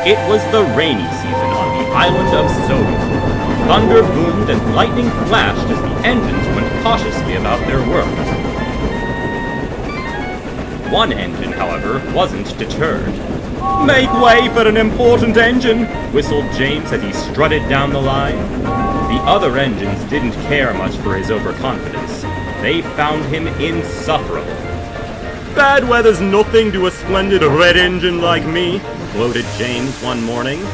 It was the rainy season on the island of Soda. Thunder boomed and lightning flashed as the engines went cautiously about their work. One engine, however, wasn't deterred. "Make way for an important engine!" whistled James as he strutted down the line. The other engines didn't care much for his overconfidence. They found him insufferable. "Bad weather's nothing to a splendid red engine like me," gloated James one morning.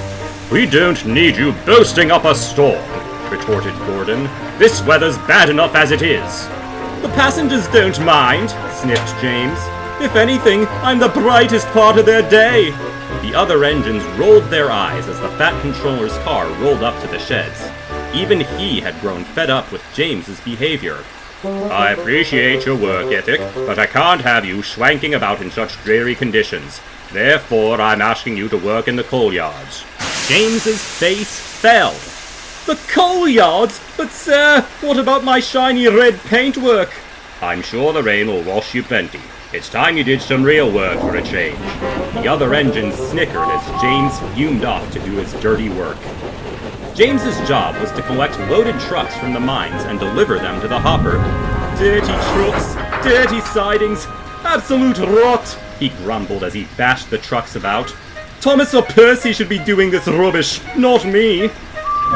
"We don't need you boasting up a storm," retorted Gordon. "This weather's bad enough as it is." "The passengers don't mind," sniffed James. "If anything, I'm the brightest part of their day." The other engines rolled their eyes as the Fat Controller's car rolled up to the sheds. Even he had grown fed up with James's behavior. "I appreciate your work ethic, but I can't have you swanking about in such dreary conditions. Therefore, I'm asking you to work in the coal yards." James's face fell. "The coal yards? But sir, what about my shiny red paintwork?" "I'm sure the rain will wash you plenty. It's time you did some real work for a change." The other engines snickered as James fumed off to do his dirty work. James's job was to collect loaded trucks from the mines and deliver them to the hopper. "Dirty trucks, dirty sidings, absolute rot," he grumbled as he bashed the trucks about. "Thomas or Percy should be doing this rubbish, not me."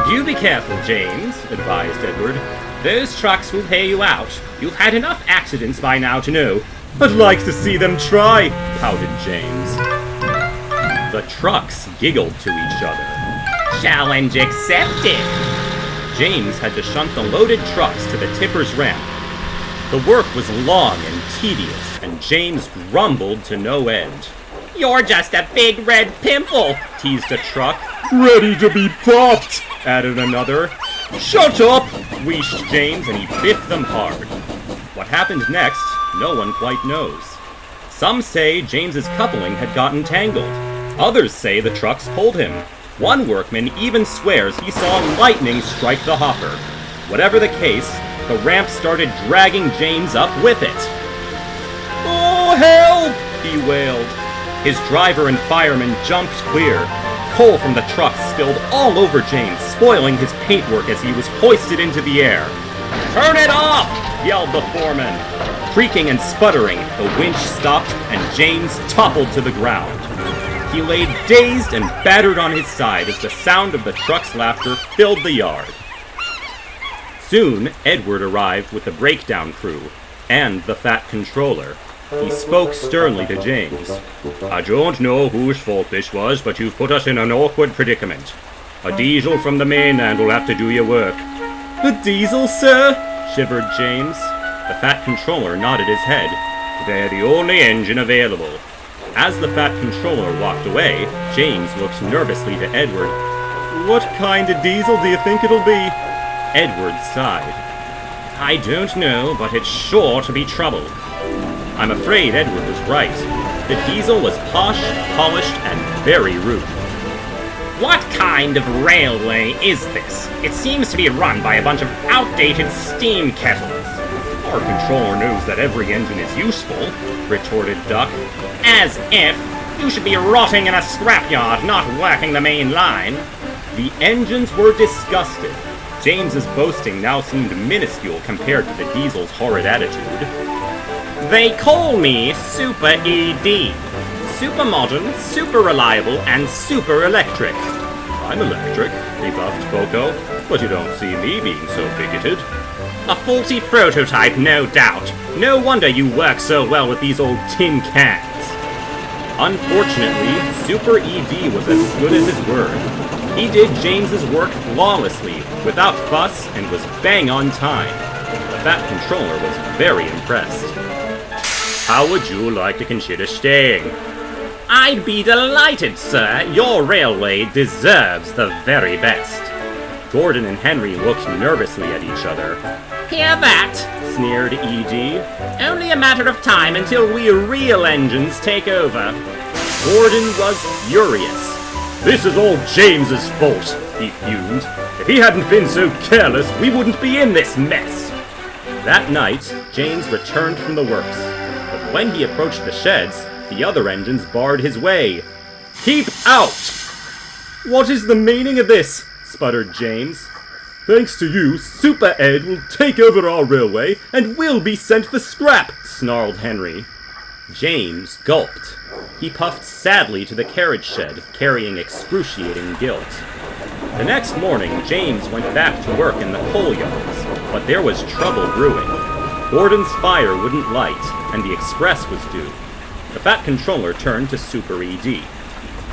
"Do be careful, James," advised Edward. "Those trucks will pay you out. You've had enough accidents by now to know." "I'd like to see them try," pouted James. The trucks giggled to each other. "Challenge accepted." James had to shunt the loaded trucks to the tipper's ramp. The work was long and tedious, and James grumbled to no end. "You're just a big red pimple," teased a truck. "Ready to be popped," added another. "Shut up," wheezed James, and he biffed them hard. What happened next, no one quite knows. Some say James's coupling had gotten tangled. Others say the trucks pulled him. One workman even swears he saw lightning strike the hopper. Whatever the case, the ramp started dragging James up with it. "Oh, help!" he wailed. His driver and firemen jumped clear. Coal from the trucks spilled all over James, spoiling his paintwork as he was hoisted into the air. "Turn it off!" yelled the foreman. Creaking and sputtering, the winch stopped and James toppled to the ground. He lay dazed and battered on his side as the sound of the truck's laughter filled the yard. Soon, Edward arrived with the breakdown crew and the Fat Controller. He spoke sternly to James. "I don't know whose fault this was, but you've put us in an awkward predicament. A diesel from the mainland will have to do your work." "A diesel, sir?" shivered James. The Fat Controller nodded his head. "They're the only engine available." As the Fat Controller walked away, James looked nervously to Edward. "What kind of diesel do you think it'll be?" Edward sighed. "I don't know, but it's sure to be trouble." I'm afraid Edward was right. The diesel was posh, polished, and very rude. "What kind of railway is this? It seems to be run by a bunch of outdated steam kettles." "Our controller knows that every engine is useful," retorted Duck. "As if! You should be rotting in a scrapyard, not working the main line." The engines were disgusted. James's boasting now seemed minuscule compared to the diesel's horrid attitude. "They call me Super E.D. Super modern, super reliable, and super electric." "I'm electric," rebuffed Boko, "but you don't see me being so bigoted." "A faulty prototype, no doubt. No wonder you work so well with these old tin cans." Unfortunately, Super E.D. was as good as his word. He did James's work flawlessly, without fuss, and was bang on time. The Fat Controller was very impressed. "How would you like to consider staying?" "I'd be delighted, sir. Your railway deserves the very best." Gordon and Henry looked nervously at each other. "Hear that?" sneered E.D. "Only a matter of time until we real engines take over." Gordon was furious. "This is all James's fault," he fumed. "If he hadn't been so careless, we wouldn't be in this mess." That night, James returned from the works. But when he approached the sheds, the other engines barred his way. "Keep out!" What is the meaning of this? Sputtered James. Thanks to you, Super Ed will take over our railway and we'll be sent for scrap, snarled Henry. James gulped. He puffed sadly to the carriage shed, carrying excruciating guilt. The next morning, James went back to work in the coal yards, but there was trouble brewing. Gordon's fire wouldn't light, and the express was due. The Fat Controller turned to Super E.D.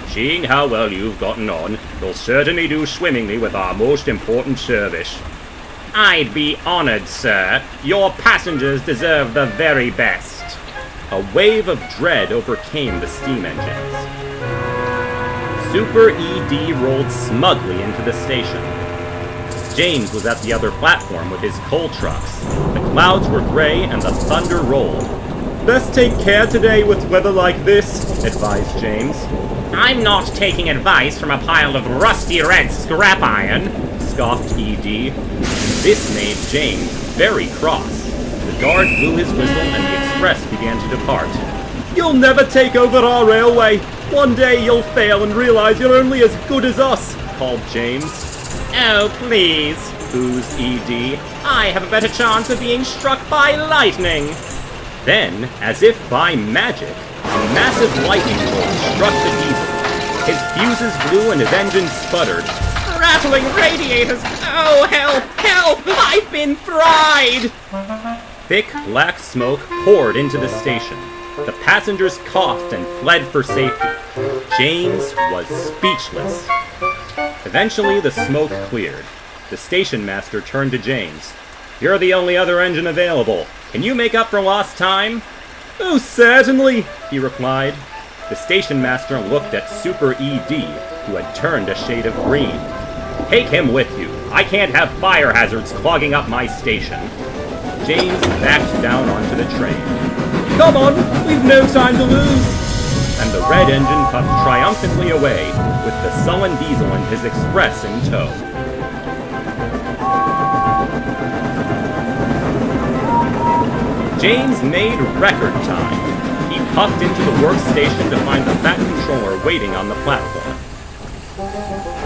Seeing how well you've gotten on, you'll certainly do swimmingly with our most important service. I'd be honored, sir. Your passengers deserve the very best. A wave of dread overcame the steam engines. Super E.D. rolled smugly into the station. James was at the other platform with his coal trucks. The clouds were gray and the thunder rolled. Best take care today with weather like this, advised James. I'm not taking advice from a pile of rusty red scrap iron, scoffed E.D. This made James very cross. The guard blew his whistle and the express began to depart. You'll never take over our railway. One day you'll fail and realize you're only as good as us, called James. Oh, please, oozed E.D. I have a better chance of being struck by lightning. Then, as if by magic, a massive lightning bolt struck the diesel. His fuses blew and his engine sputtered. Rattling radiators! Oh, help! Help! I've been fried! Thick black smoke poured into the station. The passengers coughed and fled for safety. James was speechless. Eventually, the smoke cleared. The station master turned to James. You're the only other engine available. Can you make up for lost time? Oh, certainly, he replied. The station master looked at Super E.D., who had turned a shade of green. Take him with you. I can't have fire hazards clogging up my station. James backed down onto the train. Come on, we've no time to lose. And the red engine puffed triumphantly away, with the sullen diesel and his express in tow. James made record time. He puffed into the workstation to find the Fat Controller waiting on the platform.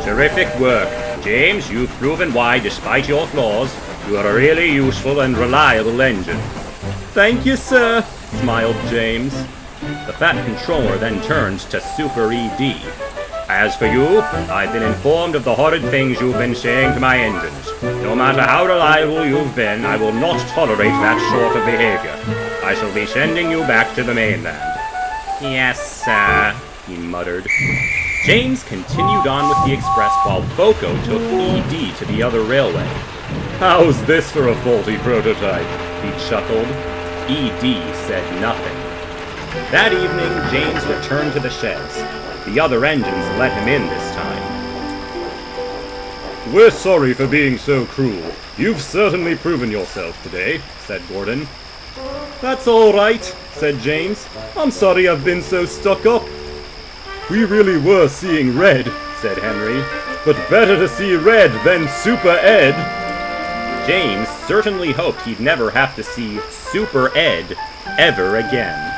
Terrific work. James, you've proven why, despite your flaws, you are a really useful and reliable engine. Thank you, sir, smiled James. The Fat Controller then turned to Super E.D. As for you, I've been informed of the horrid things you've been saying to my engines. No matter how reliable you've been, I will not tolerate that sort of behavior. I shall be sending you back to the mainland. Yes, sir, he muttered. James continued on with the express while Boko took E.D. to the other railway. How's this for a faulty prototype? He chuckled. E.D. said nothing. That evening, James returned to the sheds. The other engines let him in this time. We're sorry for being so cruel. You've certainly proven yourself today, said Gordon. That's all right, said James. I'm sorry I've been so stuck up. We really were seeing red, said Henry. But better to see red than Super Ed. James certainly hoped he'd never have to see Super Ed ever again.